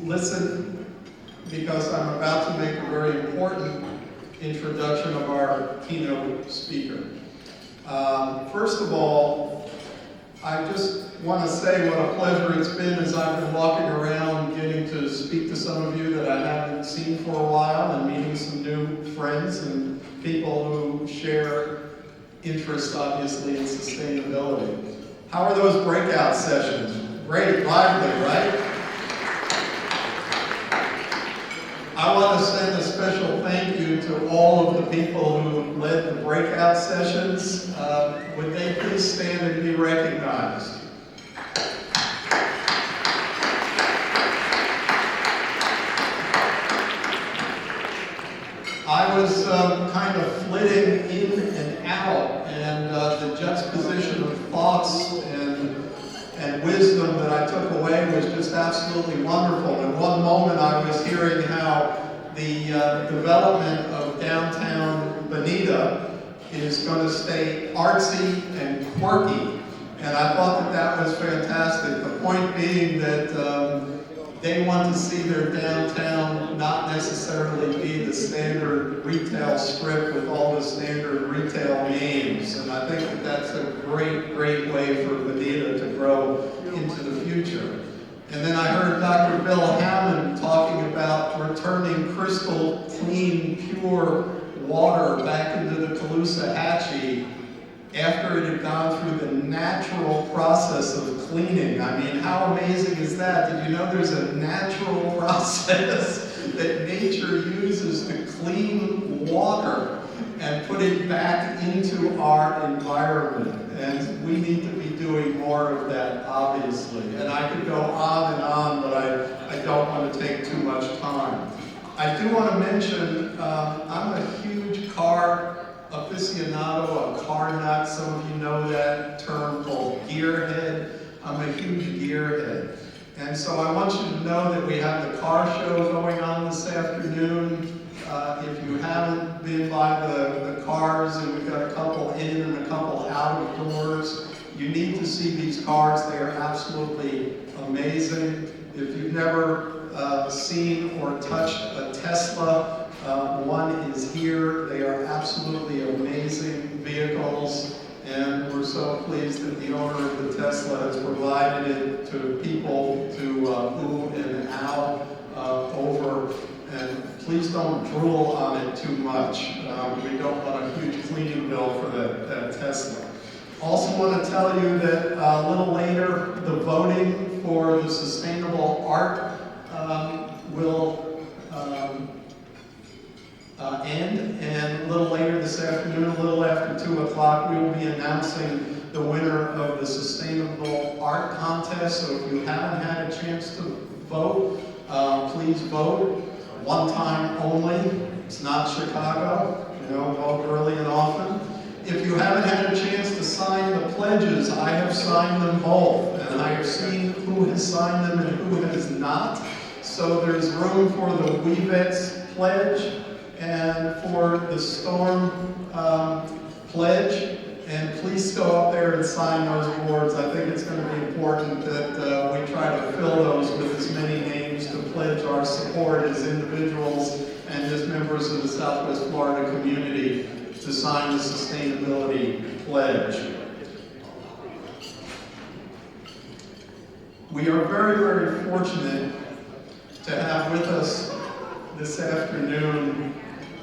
listen, because I'm about to make a very important introduction of our keynote speaker. First of all, I just want to say what a pleasure it's been as I've been walking around getting to speak to some of you that I haven't seen for a while and meeting some new friends and people who share interest, obviously, in sustainability. How are those breakout sessions? Great, lively, right? I want to send a special thank you to all of the people who led the breakout sessions. Would they please stand and be recognized? I was kind of flitting in and out, and the juxtaposition of thoughts and wisdom that I took away was just absolutely wonderful. In one moment I was hearing how the development of downtown Benecke is going to stay artsy and quirky, and I thought that that was fantastic. The point being that they want to see their downtown not necessarily be the standard retail strip with all the standard retail names. And I think that that's a great, great way for Benecke to grow into the future. And then I heard Dr. Bill Hammond talking about returning crystal clean, pure water back into the Caloosahatchee after it had gone through the natural process of cleaning. I mean, how amazing is that? Did you know there's a natural process that nature uses to clean water and put it back into our environment? And we need to be doing more of that, obviously. And I could go on, but I don't want to take too much time. I do want to mention, I'm a huge car aficionado, a car nut. Some of you know that term called gearhead. I'm a huge gearhead. And so I want you to know that we have the car show going on this afternoon. If you haven't been by the cars, and we've got a couple in and a couple out of doors, you need to see these cars. They are absolutely amazing. If you've never seen or touched a Tesla, one is here. They are absolutely amazing vehicles, and we're so pleased that the owner of the Tesla has provided it to people to ooh and ow over. And please don't drool on it too much. We don't want a huge cleaning bill for that Tesla. Also want to tell you that a little later, the voting for the sustainable art will end, and a little later this afternoon, a little after 2 o'clock, we will be announcing the winner of the Sustainable Art Contest. So if you haven't had a chance to vote, please vote. One time only. It's not Chicago. Vote early and often. If you haven't had a chance to sign the pledges, I have signed them both, and I have seen who has signed them and who has not. So there's room for the WeVets pledge and for the Storm pledge. And please go up there and sign those boards. I think it's going to be important that we try to fill those with as many names to pledge our support as individuals and as members of the Southwest Florida community to sign the Sustainability Pledge. We are very, very fortunate to have with us this afternoon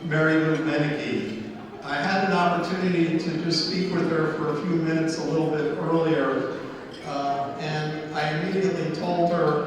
Mary Lou Benecke. I had an opportunity to just speak with her for a few minutes a little bit earlier, and I immediately told her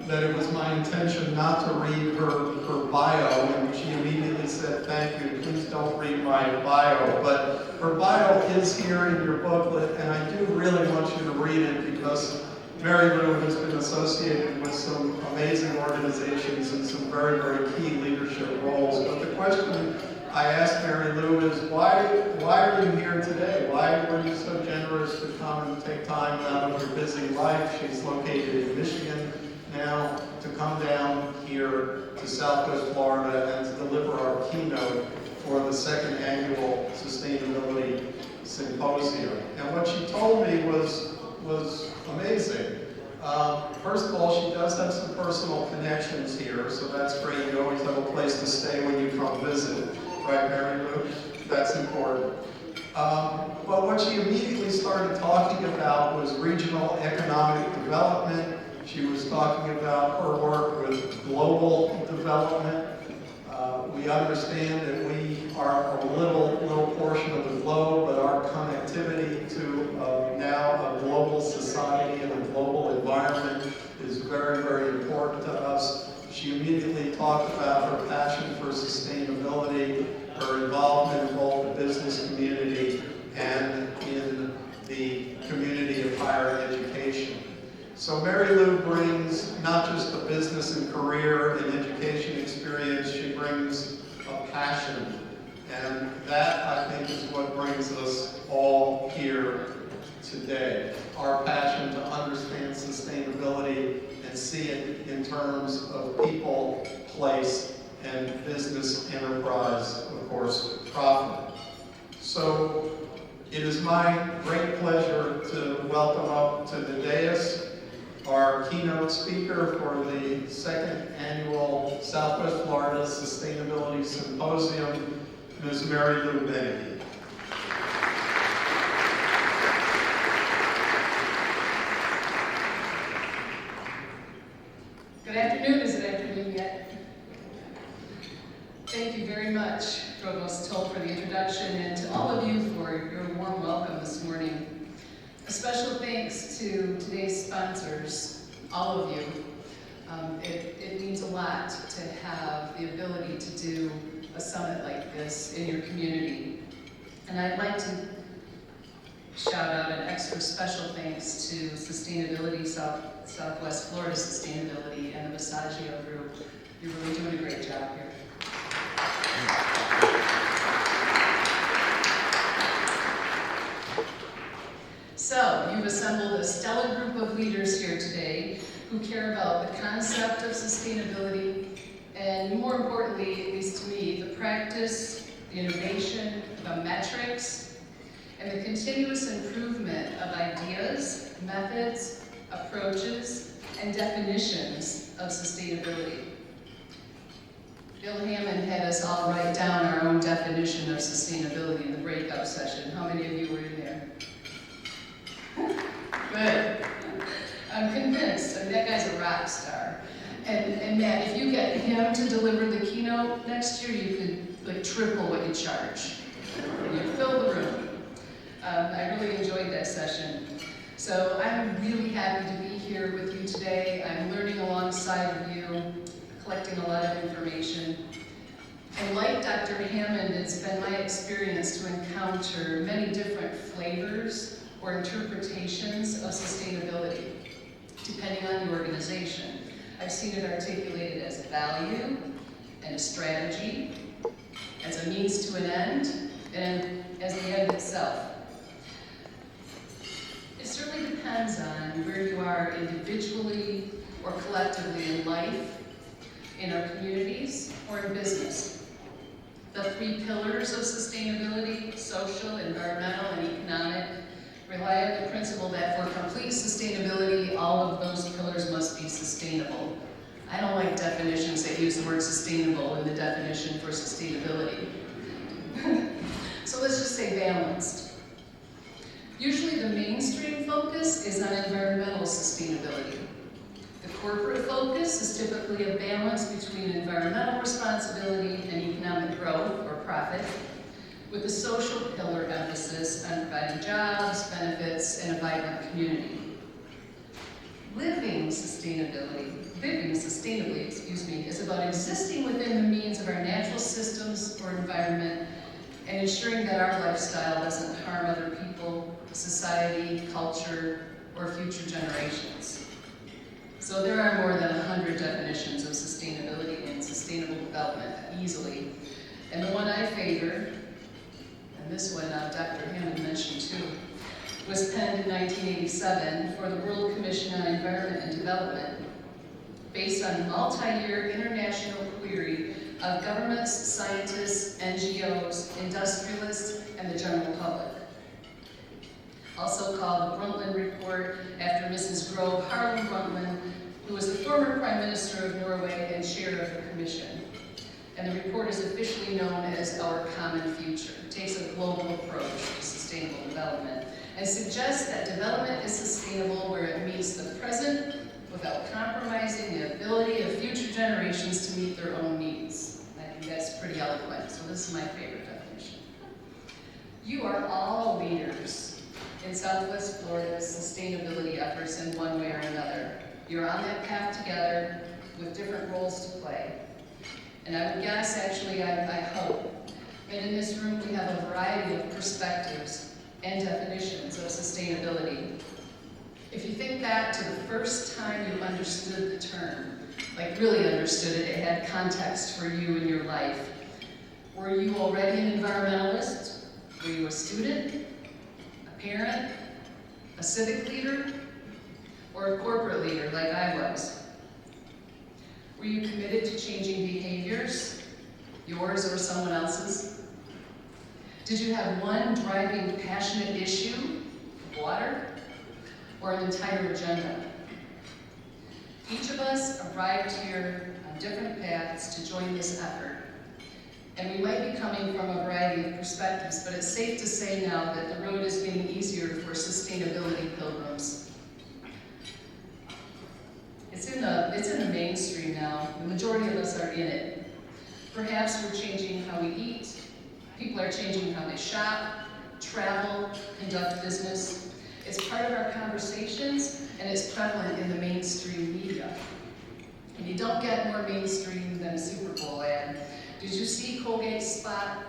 that it was my intention not to read her bio, and she immediately said, "Thank you, please don't read my bio." But her bio is here in your booklet, and I do really want you to read it because Mary Lou has been associated with some amazing organizations and some very, very key leadership roles. But the question I asked Mary Lou is, why are you here today? Why were you so generous to come and take time out of your busy life? She's located in Michigan now, to come down here to Southwest Florida and to deliver our keynote for the second annual Sustainability Symposium. And what she told me was amazing. First of all, she does have some personal connections here, so that's great. You always have a place to stay when you come visit, right, Mary Lou? That's important. But what she immediately started talking about was regional economic development. She was talking about her work with global development. We understand that we are a little portion of the globe, but our connectivity to now a global society and a global environment is very, very important to us. She immediately talked about her passion for sustainability, her involvement in both the business community and in the community of higher education. So Mary Lou brings not just a business and career and education experience, she brings a passion. And that, I think, is what brings us all here today. Our passion to understand sustainability and see it in terms of people, place, and business enterprise, of course, profit. So it is my great pleasure to welcome up to the dais our keynote speaker for the second annual Southwest Florida Sustainability Symposium, Ms. Mary Lou Benecke. Good afternoon. Is it afternoon yet? Thank you very much, Provost Toll, for the introduction, and to all of you for your warm welcome this morning. A special thanks to today's sponsors, all of you. It means a lot to have the ability to do a summit like this in your community. And I'd like to shout out an extra special thanks to Sustainability Southwest Florida Sustainability and the Visaggio Group. You're really doing a great job here. So, you've assembled a stellar group of leaders here today who care about the concept of sustainability and, more importantly, at least to me, the practice, the innovation, the metrics, and the continuous improvement of ideas, methods, approaches, and definitions of sustainability. Bill Hammond had us all write down our own definition of sustainability in the breakout session. How many of you were in there? Good. I'm convinced. I mean, that guy's a rock star. And Matt, if you get him to deliver the keynote next year, you could triple what you charge. You fill the room. I really enjoyed that session. So I'm really happy to be here with you today. I'm learning alongside of you, collecting a lot of information. And like Dr. Hammond, it's been my experience to encounter many different flavors or interpretations of sustainability, depending on the organization. I've seen it articulated as a value and a strategy, as a means to an end, and as the end itself. It certainly depends on where you are individually or collectively in life, in our communities, or in business. The three pillars of sustainability, social, environmental, and economic, rely on the principle that for complete sustainability, all of those pillars must be sustainable. I don't like definitions that use the word sustainable in the definition for sustainability. So let's just say balanced. Usually the mainstream focus is on environmental sustainability. The corporate focus is typically a balance between environmental responsibility and economic growth or profit, with the social pillar emphasis on providing jobs, benefits, and a vibrant community. Living sustainably, is about existing within the means of our natural systems or environment and ensuring that our lifestyle doesn't harm other people, society, culture, or future generations. So there are more than 100 definitions of sustainability and sustainable development, easily. And the one I favor, and this one Dr. Hammond mentioned too, was penned in 1987 for the World Commission on Environment and Development, based on a multi-year international query of governments, scientists, NGOs, industrialists, and the general public. also called the Brundtland Report after Mrs. Gro Harlem Brundtland, who was the former Prime Minister of Norway and chair of the Commission. And the report is officially known as Our Common Future. It takes a global approach to sustainable development and suggests that development is sustainable where it meets the present without compromising the ability of future generations to meet their own needs. I think that's pretty eloquent, so this is my favorite definition. You are all leaders in Southwest Florida's sustainability efforts in one way or another. You're on that path together with different roles to play. And I would guess, actually, I hope, that in this room we have a variety of perspectives and definitions of sustainability. If you think back to the first time you understood the term, like really understood it, it had context for you in your life, were you already an environmentalist? Were you a student, a parent, a civic leader, or a corporate leader like I was? Were you committed to changing behaviors, yours or someone else's? Did you have one driving, passionate issue, water, or an entire agenda? Each of us arrived here on different paths to join this effort. And we might be coming from a variety of perspectives, but it's safe to say now that the road is getting easier for sustainability pilgrims. It's in the mainstream now. The majority of us are in it. Perhaps we're changing how we eat. People are changing how they shop, travel, conduct business. It's part of our conversations, and it's prevalent in the mainstream media. And you don't get more mainstream than a Super Bowl ad. Did you see Colgate's spot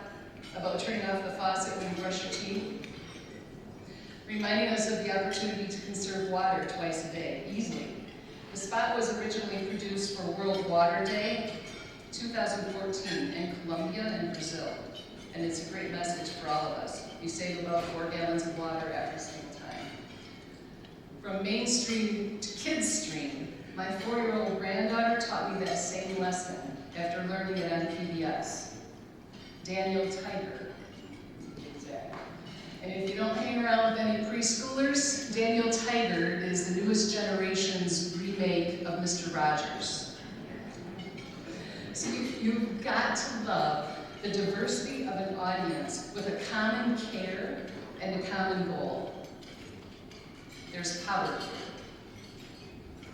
about turning off the faucet when you brush your teeth? Reminding us of the opportunity to conserve water twice a day, easily. The spot was originally produced for World Water Day, 2014, in Colombia and Brazil. And it's a great message for all of us. You save about 4 gallons of water every single time. From mainstream to kids stream, my 4-year-old granddaughter taught me that same lesson after learning it on PBS. Daniel Tiger. Exactly. And if you don't hang around with any preschoolers, Daniel Tiger is the newest generation's remake of Mr. Rogers. So you've got to love the diversity of an audience with a common care and a common goal. There's power here.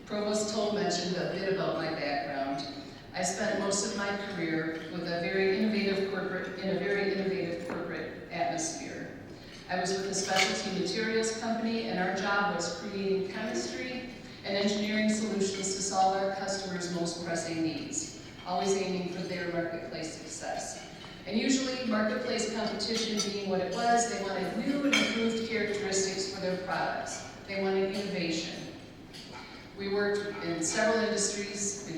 Provost Toll mentioned a bit about my background. I spent most of my career with a very innovative corporate atmosphere. I was with a specialty materials company, and our job was creating chemistry and engineering solutions to solve our customers' most pressing needs, always aiming for their marketplace success. And usually, marketplace competition being what it was, they wanted new and improved characteristics for their products. They wanted innovation. We worked in several industries.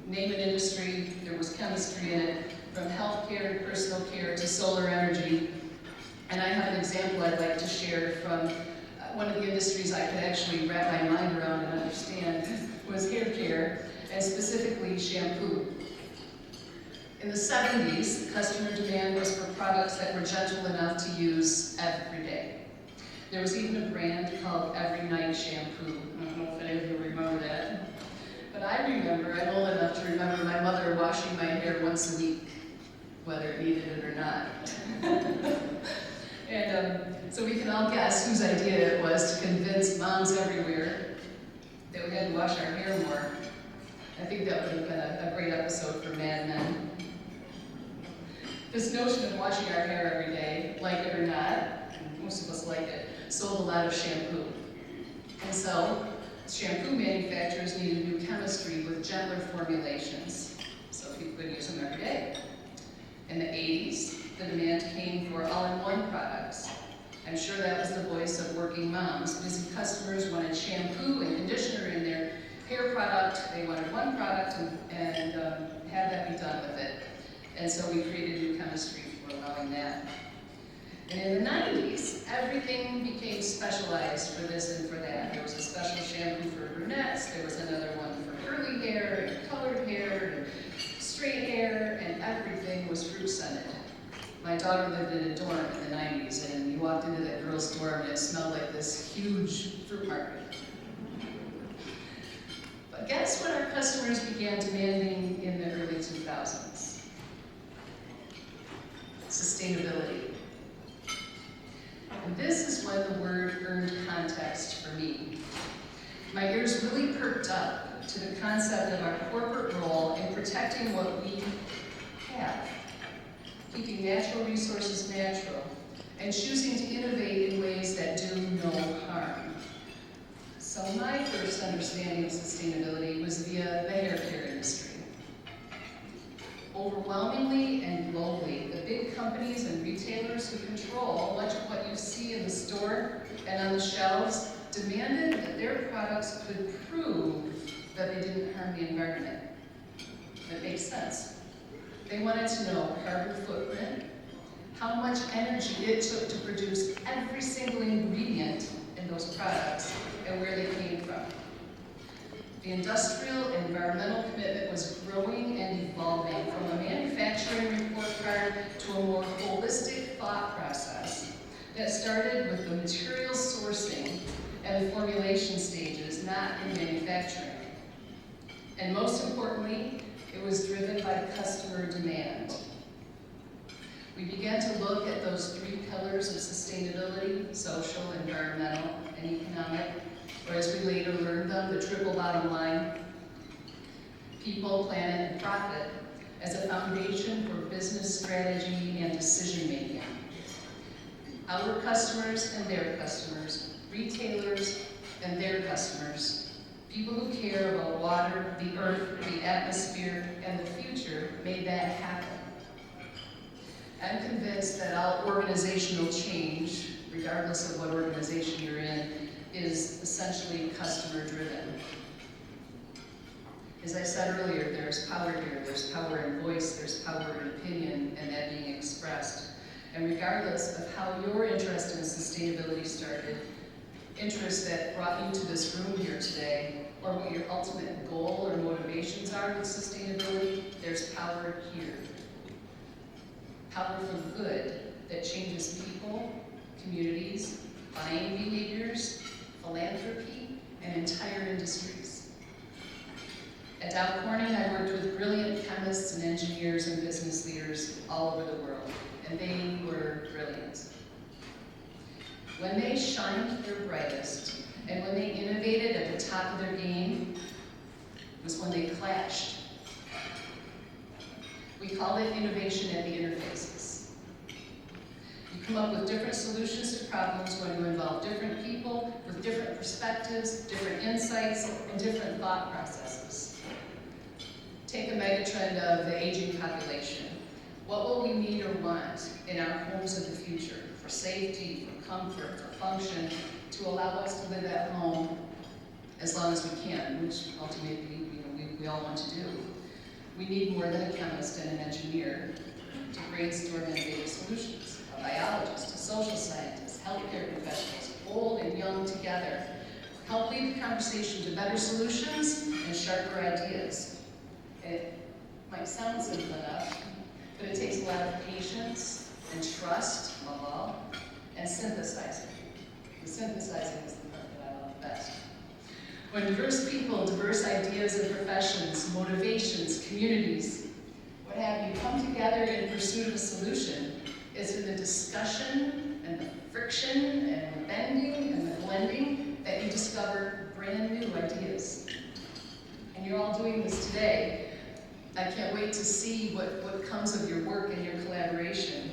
Name an industry, there was chemistry in it, from healthcare to personal care to solar energy. And I have an example I'd like to share from one of the industries I could actually wrap my mind around and understand was hair care, and specifically shampoo. In the 70s, customer demand was for products that were gentle enough to use every day. There was even a brand called Every Night Shampoo. I don't know if any of you remember that. But I remember, I'm old enough to remember my mother washing my hair once a week, whether it needed it or not. And so we can all guess whose idea it was to convince moms everywhere that we had to wash our hair more. I think that would have been a great episode for Mad Men. This notion of washing our hair every day, like it or not, most of us like it, sold a lot of shampoo. And so, shampoo manufacturers needed new chemistry with gentler formulations, so people could use them every day. In the 80s, the demand came for all-in-one products. I'm sure that was the voice of working moms. Busy customers wanted shampoo and conditioner in their hair product. They wanted one product and have that be done with it. And so we created new chemistry for allowing that. And in the 90s, everything became specialized for this and for that. There was a special shampoo for brunettes, there was another one for curly hair, and colored hair, and straight hair, and everything was fruit-scented. My daughter lived in a dorm in the 90s, and you walked into that girl's dorm and it smelled like this huge fruit market. But guess what our customers began demanding in the early 2000s? Sustainability. And this is when the word earned context for me. My ears really perked up to the concept of our corporate role in protecting what we have, keeping natural resources natural, and choosing to innovate in ways that do no harm. So my first understanding of sustainability was via the hair care industry. Overwhelmingly and globally, the big companies and retailers who control much of what you see in the store and on the shelves demanded that their products could prove that they didn't harm the environment. That makes sense. They wanted to know carbon footprint, how much energy it took to produce every single ingredient in those products, and where they came from. The industrial and environmental commitment was growing and evolving from a manufacturing report card to a more holistic thought process that started with the material sourcing and the formulation stages, not in manufacturing. And most importantly, it was driven by customer demand. We began to look at those three pillars of sustainability: social, environmental, and economic, or as we later learned them, the triple bottom line: people, planet, and profit, as a foundation for business strategy and decision making. Our customers and their customers, retailers and their customers, people who care about water, the earth, the atmosphere, and the future made that happen. I'm convinced that all organizational change, regardless of what organization you're in, is essentially customer-driven. As I said earlier, there's power here. There's power in voice, there's power in opinion, and that being expressed. And regardless of how your interest in sustainability started, interest that brought you to this room here today, or what your ultimate goal or motivations are with sustainability, there's power here. Power for good that changes people, communities, buying behaviors, philanthropy, and entire industries. At Dow Corning, I worked with brilliant chemists and engineers and business leaders all over the world, and they were brilliant. When they shined their brightest, and when they innovated at the top of their game, was when they clashed. We call it innovation at the interfaces. You come up with different solutions to problems when you involve different people with different perspectives, different insights, and different thought processes. Take a megatrend of the aging population. What will we need or want in our homes of the future for safety, for comfort, for function, to allow us to live at home as long as we can, which ultimately we all want to do. We need more than a chemist and an engineer to brainstorm innovative solutions. A biologist, a social scientist, healthcare professionals, old and young together, help lead the conversation to better solutions and sharper ideas. It might sound simple enough, but it takes a lot of patience and trust, above all, and synthesizing. The synthesizing is the part that I love best. When diverse people, diverse ideas and professions, motivations, communities, what have you, come together in pursuit of a solution, it's in the discussion and the friction and the bending and the blending that you discover brand new ideas. And you're all doing this today. I can't wait to see what comes of your work and your collaboration.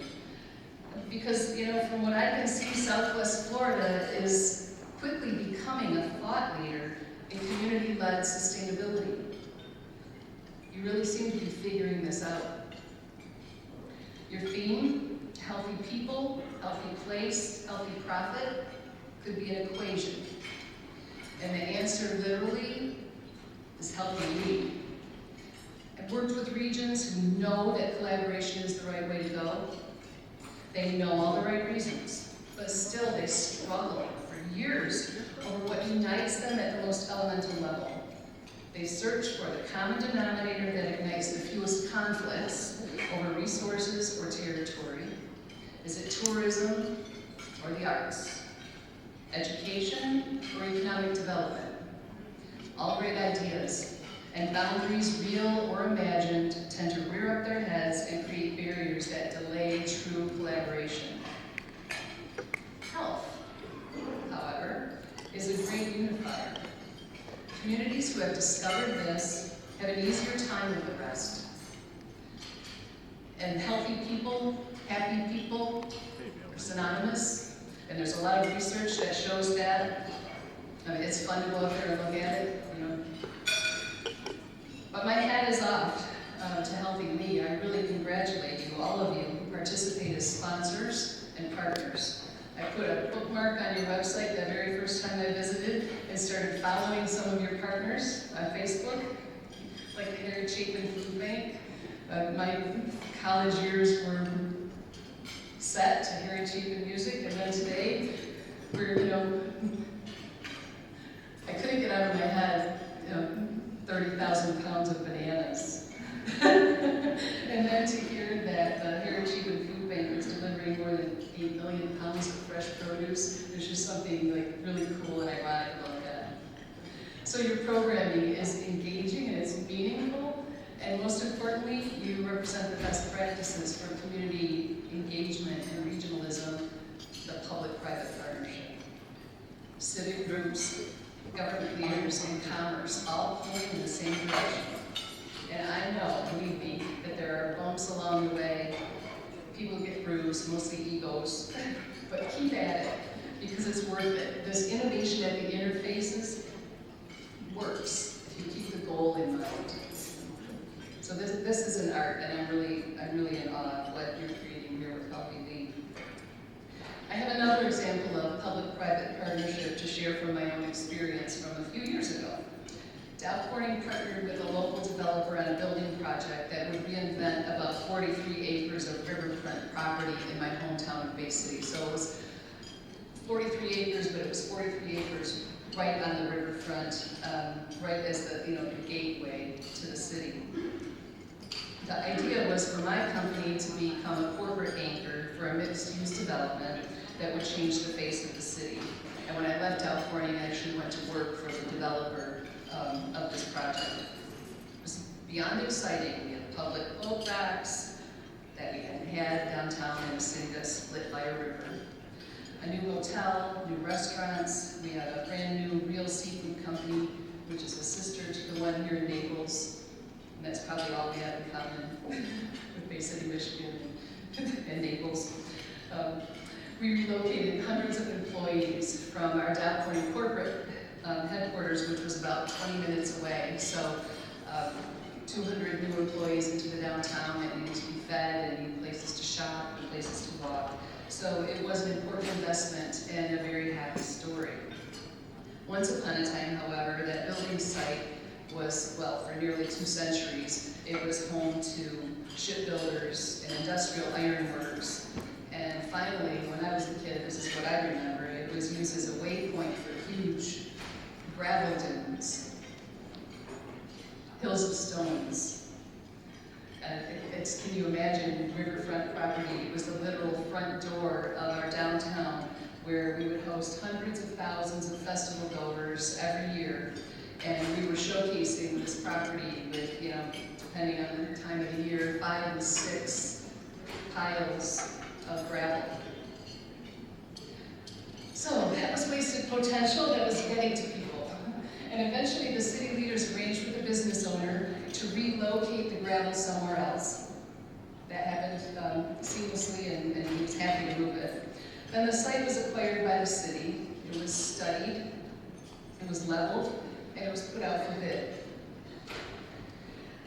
Because, from what I can see, Southwest Florida is quickly becoming a thought leader in community-led sustainability. You really seem to be figuring this out. Your theme, healthy people, healthy place, healthy profit, could be an equation. And the answer literally is healthy we. I've worked with regions who know that collaboration is the right way to go. They know all the right reasons, but still they struggle for years over what unites them at the most elemental level. They search for the common denominator that ignites the fewest conflicts over resources or territory. Is it tourism or the arts? Education or economic development? All great ideas, and boundaries, real or imagined, tend to rear up their heads and create barriers that delay true collaboration. Health, however, is a great unifier. Communities who have discovered this have an easier time with the rest. And healthy people, happy people, are synonymous, and there's a lot of research that shows that. I mean, it's fun to go out there and look at it, you know. But my hat is off to Helping Me. I really congratulate you, all of you who participate as sponsors and partners. I put a bookmark on your website the very first time I visited and started following some of your partners on Facebook, like the Harry Chapin Food Bank. My college years were set to Harry Chapin music, and then today, we're, you know, I couldn't get out of my head, you know, 30,000 pounds of bananas. And then to hear that the Harry Chapin Food Bank is delivering more than 8 million pounds of fresh produce, there's just something like really cool and ironic about that. So your programming is engaging and it's meaningful, and most importantly, you represent the best practices for community engagement and regionalism, the public-private partnership. Civic groups, government leaders, and commerce all pulling in the same direction. And I know, believe me, that there are bumps along the way. People get bruised, mostly egos, but keep at it because it's worth it. This innovation at the interfaces works if you keep the goal in mind. So this is an art, and I'm really in awe of what you're creating here with Helping Me. I have another example of public-private partnership to share from my own experience from a few years ago. Dow Corning partnered with a local developer on a building project that would reinvent about 43 acres of riverfront property in my hometown of Bay City. So it was 43 acres, but it was 43 acres right on the riverfront, right as the gateway to the city. The idea was for my company to become a corporate anchor for a mixed-use development that would change the face of the city. And when I left Dow Corning, I actually went to work for the developer of this project. It was beyond exciting. We had public boat docks that we hadn't had downtown in a city that's split by a river. A new hotel, new restaurants. We had a brand new real seafood company, which is a sister to the one here in Naples. And that's probably all we have in common with Bay City, Michigan and Naples. We relocated hundreds of employees from our Dow Corning corporate headquarters, which was about 20 minutes away. So 200 new employees into the downtown that needed to be fed and need places to shop and places to walk. So it was an important investment and a very happy story. Once upon a time, however, that building site was, well, for nearly 2 centuries, it was home to shipbuilders and industrial ironworks. And finally, when I was a kid, this is what I remember, it was used as a waypoint for huge gravel dunes, hills of stones. Can you imagine riverfront property? It was the literal front door of our downtown where we would host hundreds of thousands of festival goers every year. And we were showcasing this property with, depending on the time of the year, 5 and 6 piles of gravel. So that was wasted potential that was getting to people. And eventually the city leaders arranged with the business owner to relocate the gravel somewhere else. That happened seamlessly, and he was happy to move it. Then the site was acquired by the city. It was studied, it was leveled, and it was put out for bid.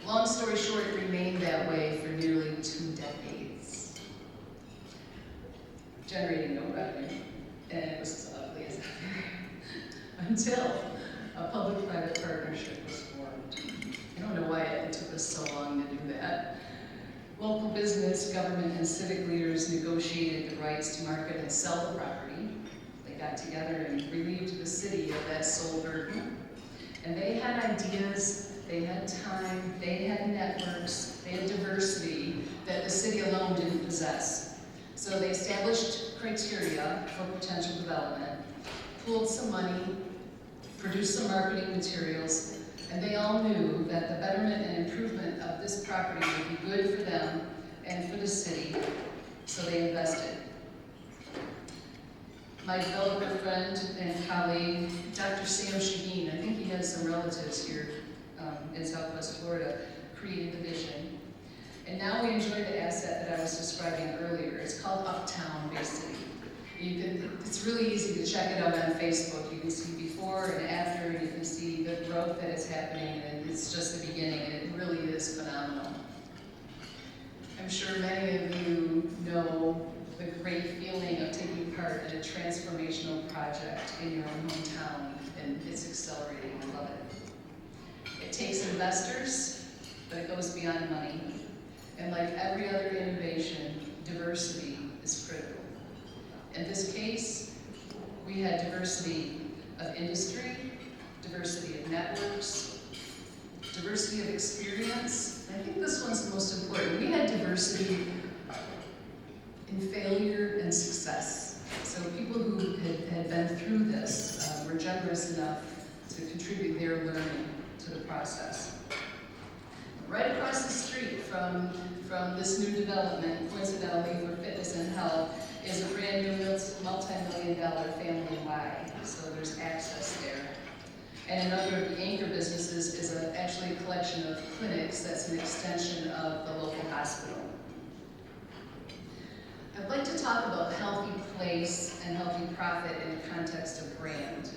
Long story short, it remained that way for nearly 2 decades, generating no revenue, and it was as ugly as ever, until a public-private partnership was formed. I don't know why it took us so long to do that. Local business, government, and civic leaders negotiated the rights to market and sell the property. They got together and relieved the city of that sole burden. And they had ideas, they had time, they had networks, they had diversity that the city alone didn't possess. So they established criteria for potential development, pooled some money, produced some marketing materials, and they all knew that the betterment and improvement of this property would be good for them and for the city, so they invested. My developer friend and colleague, Dr. Sam Shaheen, I think he has some relatives here in Southwest Florida, created the vision. And now we enjoy the asset that I was describing earlier. It's called Uptown Bay City. It's really easy to check it out on Facebook. You can see before and after, and you can see the growth that is happening, and it's just the beginning, and it really is phenomenal. I'm sure many of you know the great feeling of taking part in a transformational project in your own hometown, and it's accelerating. I love it. It takes investors, but it goes beyond money. And like every other innovation, diversity is critical. In this case, we had diversity of industry, diversity of networks, diversity of experience. And I think this one's the most important. We had diversity in failure and success. So people who had been through this were generous enough to contribute their learning to the process. Right across the street from this new development, coincidentally for fitness and health, is a brand new multi-million-dollar Family Y. So there's access there. And another of the anchor businesses is actually a collection of clinics that's an extension of the local hospital. I'd like to talk about healthy place and healthy profit in the context of brand.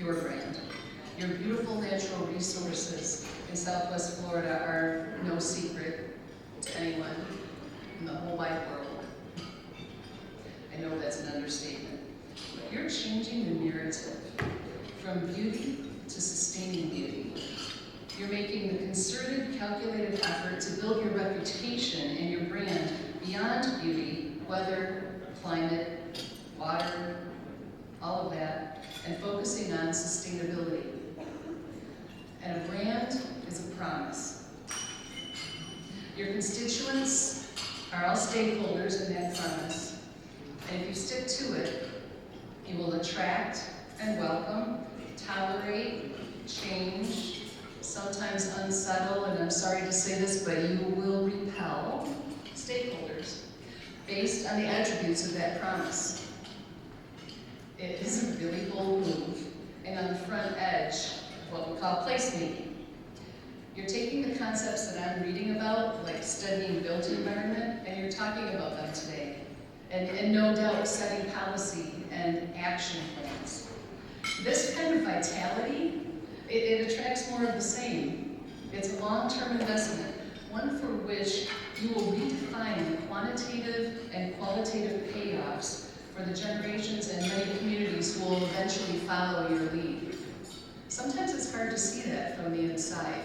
Your brand. Your beautiful natural resources in Southwest Florida are no secret to anyone in the whole wide world. I know that's an understatement. But you're changing the narrative from beauty to sustaining beauty. You're making the concerted, calculated effort to build your reputation and your brand beyond beauty, weather, climate, water, all of that, and focusing on sustainability. And a brand is a promise. Your constituents are all stakeholders in that promise, and if you stick to it, you will attract and welcome, tolerate, change, sometimes unsettle, and I'm sorry to say this, but you will repel stakeholders based on the attributes of that promise. It is a really bold move, and on the front edge of what we call placemaking. You're taking the concepts that I'm reading about, like studying built environment, and you're talking about them today. And no doubt setting policy and action plans. This kind of vitality, it attracts more of the same. It's a long-term investment, one for which you will redefine the quantitative and qualitative payoffs for the generations and many communities who will eventually follow your lead. Sometimes it's hard to see that from the inside,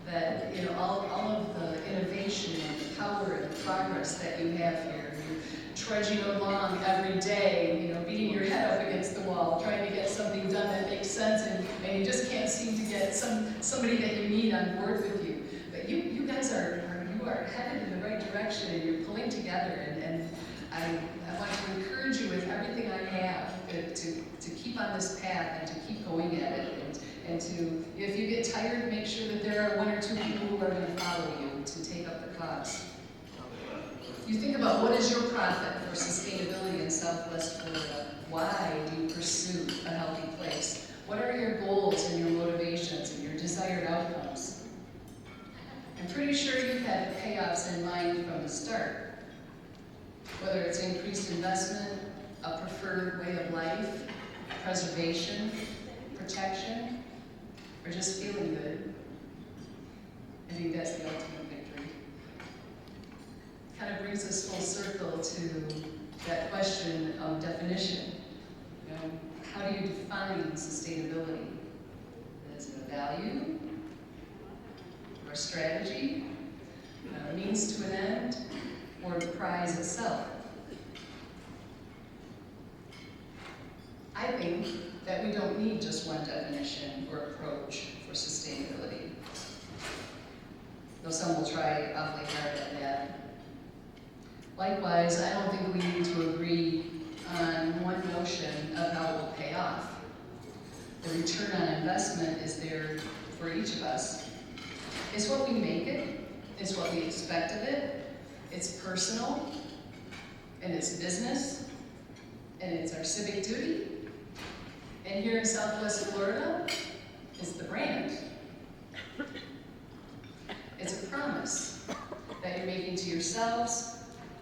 that all of the innovation and the power and the progress that you have here, you're trudging along every day, beating your head up against the wall, trying to get something done that makes sense, and you just can't seem to get somebody that you need on board with you. But you guys are headed in the right direction, and you're pulling together, and I want to encourage you with everything I have to keep on this path and to keep going at it, and to, if you get tired, make sure that there are one or two people who are going to follow you to take up the cause. You think about what is your profit for sustainability in Southwest Florida? Why do you pursue a healthy place? What are your goals and your motivations and your desired outcomes? I'm pretty sure you've had the payoffs in mind from the start. Whether it's increased investment, a preferred way of life, preservation, protection, or just feeling good. I think that's the ultimate victory. Kind of brings us full circle to that question of definition. How do you define sustainability? Is it a value? Or a strategy? A means to an end? Or the prize itself? I think that we don't need just one definition or approach for sustainability. Though some will try awfully hard at that. Likewise, I don't think we need to agree on one notion of how it will pay off. The return on investment is there for each of us. It's what we make it, it's what we expect of it, it's personal, and it's business, and it's our civic duty. And here in Southwest Florida, it's the brand. It's a promise that you're making to yourselves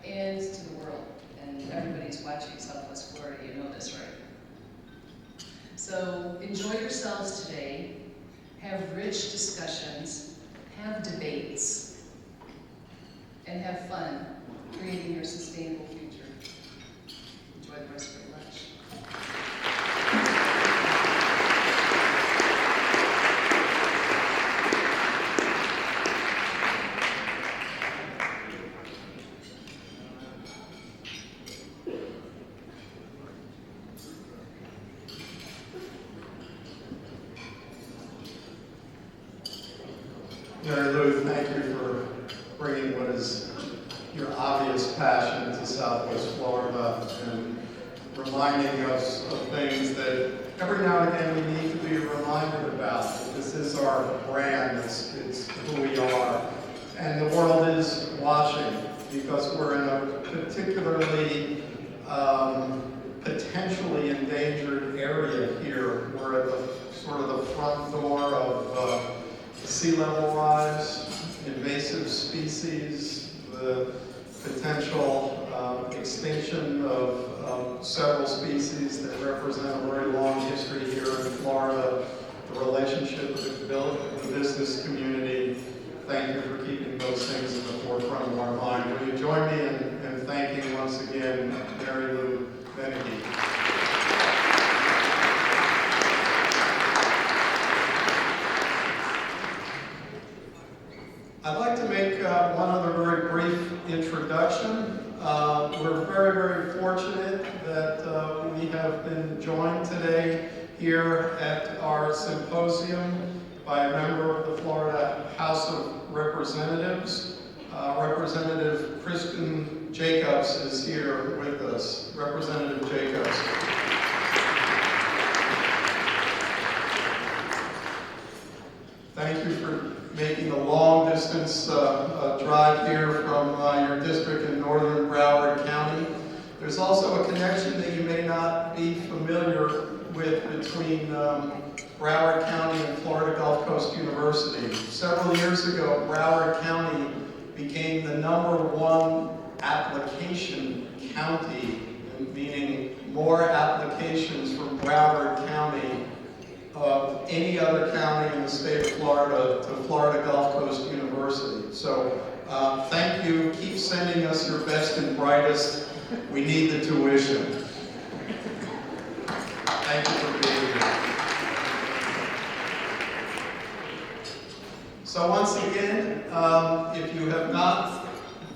and to the world. And everybody's watching Southwest Florida, you know this, right? So enjoy yourselves today, have rich discussions, have debates, and have fun creating your sustainable future. Enjoy the rest of your lunch. Mary Lou, thank you for bringing what is your obvious passion to Southwest Florida and reminding us of things that every now and again we need to be reminded about. This is our brand, it's who we are. And the world is watching because we're in a particularly potentially endangered area here. We're at the sort of the front door of sea level rise, invasive species, the potential extinction of several species that represent a very long history here in Florida, the relationship with the business community. Thank you for keeping those things in the forefront of our mind. Will you join me in thanking once again Mary Lou Benecke. I'd like to make one other very brief introduction. We're very, very fortunate that we have been joined today here at our symposium by a member of the Florida House of Representatives. Representative Kristen Jacobs is here with us. Representative Jacobs. Thank you for making a long distance drive here from your district in northern Broward County. There's also a connection that you may not be familiar with between Broward County and Florida Gulf Coast University. Several years ago, Broward County became the #1 application county, meaning more applications from Broward County of any other county in the state of Florida to Florida Gulf Coast University. So thank you. Keep sending us your best and brightest. We need the tuition. Thank you for being here. So once again, if you have not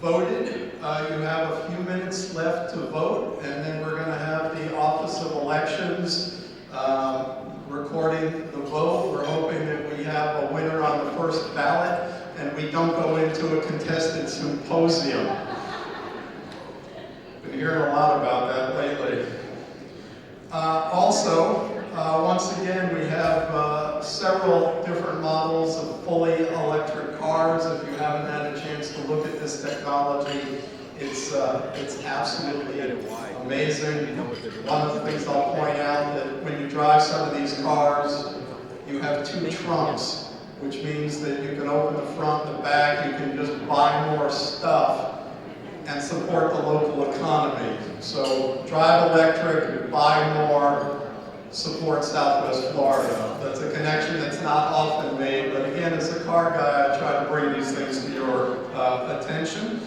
voted, you have a few minutes left to vote, and then we're going to have the Office of Elections recording the vote. We're hoping that we have a winner on the first ballot and we don't go into a contested symposium. Been hearing a lot about that lately. Once again, we have several different models of fully electric cars. If you haven't had a chance to look at this technology, it's absolutely amazing. One of the things I'll point out that when you drive some of these cars, you have 2 trunks, which means that you can open the front and the back, you can just buy more stuff and support the local economy. So drive electric, buy more, support Southwest Florida. That's a connection that's not often made, but again, as a car guy, I try to bring these things to your attention.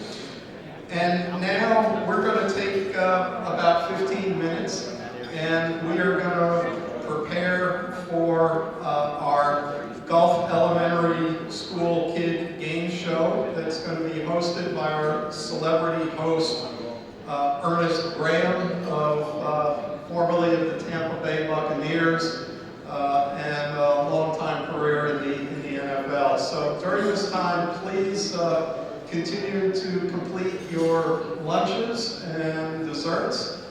And now we're going to take about 15 minutes, and we are going to prepare for our Gulf Elementary School Kid Game Show that's going to be hosted by our celebrity host, Ernest Graham, formerly of the Tampa Bay Buccaneers, and a long-time career in the NFL. So during this time, please continue to complete your lunches and desserts.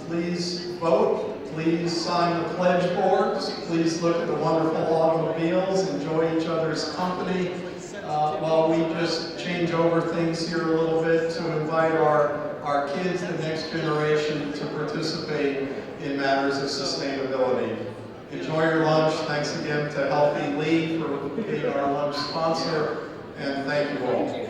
Please vote. Please sign the pledge boards. Please look at the wonderful automobiles. Enjoy each other's company. While we just change over things here a little bit to invite our kids, the next generation, to participate in matters of sustainability. Enjoy your lunch. Thanks again to Healthy Lee for being our lunch sponsor, and thank you all.